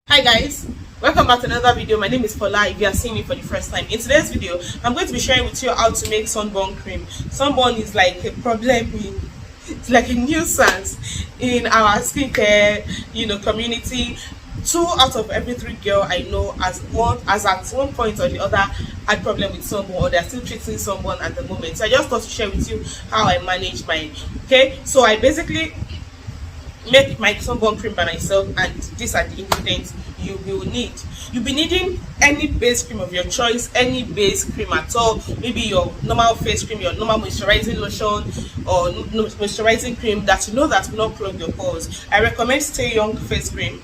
Hi guys, welcome back to another video. My name is Paula. If you are seeing me for the first time, in today's video I'm going to be sharing with you how to make sunburn cream. Sunburn is like a problem it's like a nuisance in our skincare community. 2 out of every 3 girl I know has at one point or the other had problem with sunburn, or they're still treating sunburn at the moment. So I just thought to share with you how I manage mine. Okay, so I basically make my sunburn cream by myself, and these are the ingredients you will need. You'll be needing any base cream of your choice, any base cream at all, maybe your normal face cream, your normal moisturizing lotion, or moisturizing cream that you know that will not clog your pores. I recommend Stay Young face cream.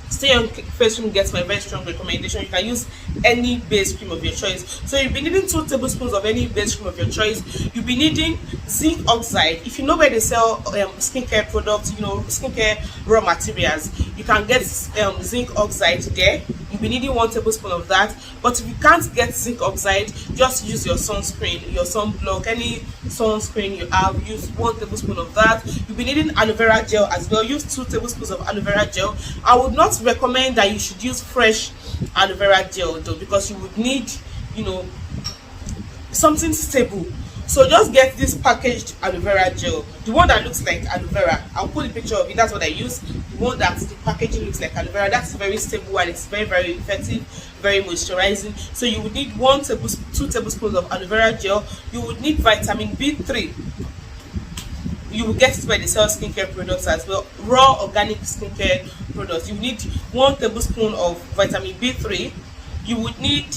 Stay Young face cream gets my very strong recommendation. You can use any base cream of your choice. So you'll be needing 2 tablespoons of any base cream of your choice. You'll be needing zinc oxide. If you know where they sell skincare products, skincare raw materials, you can get zinc oxide there. You'll be needing 1 tablespoon of that. But if you can't get zinc oxide, just use your sunscreen, your sunblock, any sunscreen you have. Use 1 tablespoon of that. You'll be needing aloe vera gel as well. Use 2 tablespoons of aloe vera gel. I would not recommend that you should use fresh aloe vera gel though, because you would need something stable. So just get this packaged aloe vera gel, the one that looks like aloe vera. I'll put a picture of it. That's what I use. The one that the packaging looks like aloe vera, that's very stable and it's very, very effective, very moisturizing. So you would need 2 tablespoons of aloe vera gel. You would need vitamin B3. You will get it where they sell skincare products as well, raw organic skincare products. You need 1 tablespoon of vitamin B3. You would need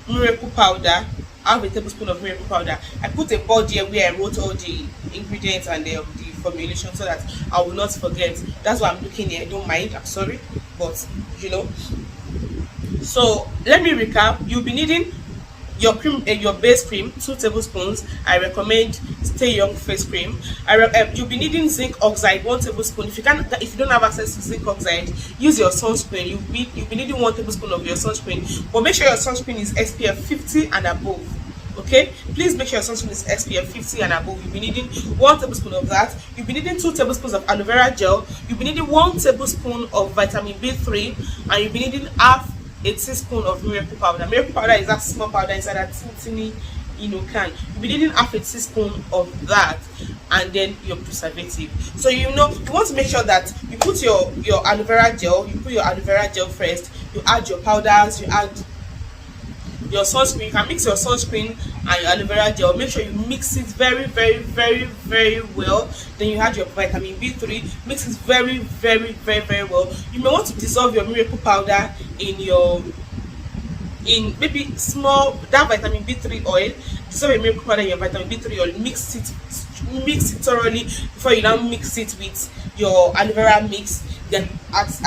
miracle powder. I have a tablespoon of miracle powder. I put a board here where I wrote all the ingredients and the formulation so that I will not forget. That's why I'm looking here. Don't mind, I'm sorry, but so let me recap. You'll be needing your cream, your base cream, 2 tablespoons. I recommend Stay Young face cream. You'll be needing zinc oxide, 1 tablespoon. If you don't have access to zinc oxide, use your sunscreen. You'll be needing 1 tablespoon of your sunscreen, but make sure your sunscreen is SPF 50 and above. Okay, please make sure your sunscreen is SPF 50 and above. You'll be needing 1 tablespoon of that. You'll be needing 2 tablespoons of aloe vera gel. You'll be needing 1 tablespoon of vitamin B3, and you'll be needing half a teaspoon of miracle powder. Miracle powder is that small powder inside that teeny can. You'll be needing half a teaspoon of that, and then your preservative. So you want to make sure that you put your aloe vera gel. You put your aloe vera gel first. You add your powders. You add your sunscreen. You can mix your sunscreen and your aloe vera gel. Make sure you mix it very, very, very, very well. Then you add your vitamin B3. Mix it very, very, very, very well. You may want to dissolve your miracle powder in maybe small that vitamin B3 oil. Dissolve your miracle powder in your vitamin B3 oil. Mix it thoroughly before you now mix it with your aloe vera mix. Then after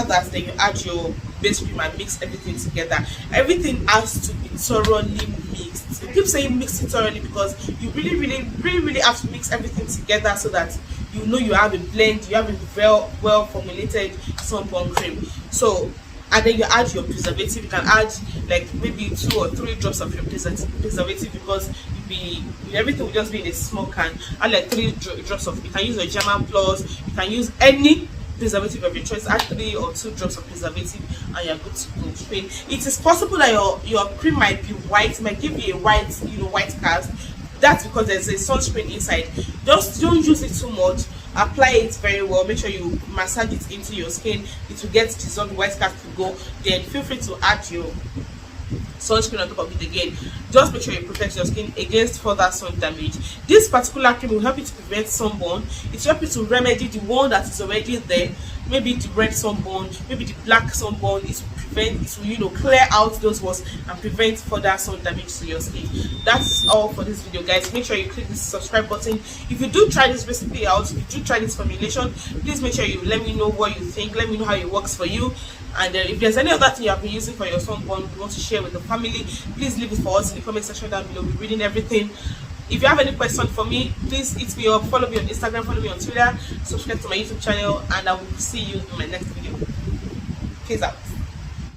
that, then you add your base cream and mix everything together. Everything has to be thoroughly mixed. I keep saying mix it thoroughly because you really, really, really, really have to mix everything together so that you have a blend, you have a well formulated sunburn cream. So, and then you add your preservative. You can add like maybe 2 or 3 drops of your preservative, because everything will just be in a small can. Add like 3 drops of. You can use a German Plus. You can use any preservative of your choice. Add 3 or 2 drops of preservative, and you're good to go. It is possible that your cream might be white. It might give you a white cast. That's because there's a sunscreen inside. Just don't use it too much. Apply it very well. Make sure you massage it into your skin. It will get dissolved, white cast to go. Then feel free to add your sunscreen on top of it again. Just make sure you protect your skin against further sun damage. This particular cream will help you to prevent sunburn. It will help you to remedy the one that is already there. Maybe the red sunburn, maybe the black sunburn. It will clear out those ones and prevent further sun damage to your skin. That's all for this video, guys. Make sure you click the subscribe button. If you do try this recipe out, if you do try this formulation, please make sure you let me know what you think. Let me know how it works for you. And if there's any other thing you have been using for your sunburn you want to share with the family, please leave it for us in the comment section down below. We're reading everything. If you have any question for me, please hit me up. Follow me on Instagram, follow me on Twitter, subscribe to my YouTube channel, and I will see you in my next video. Peace out.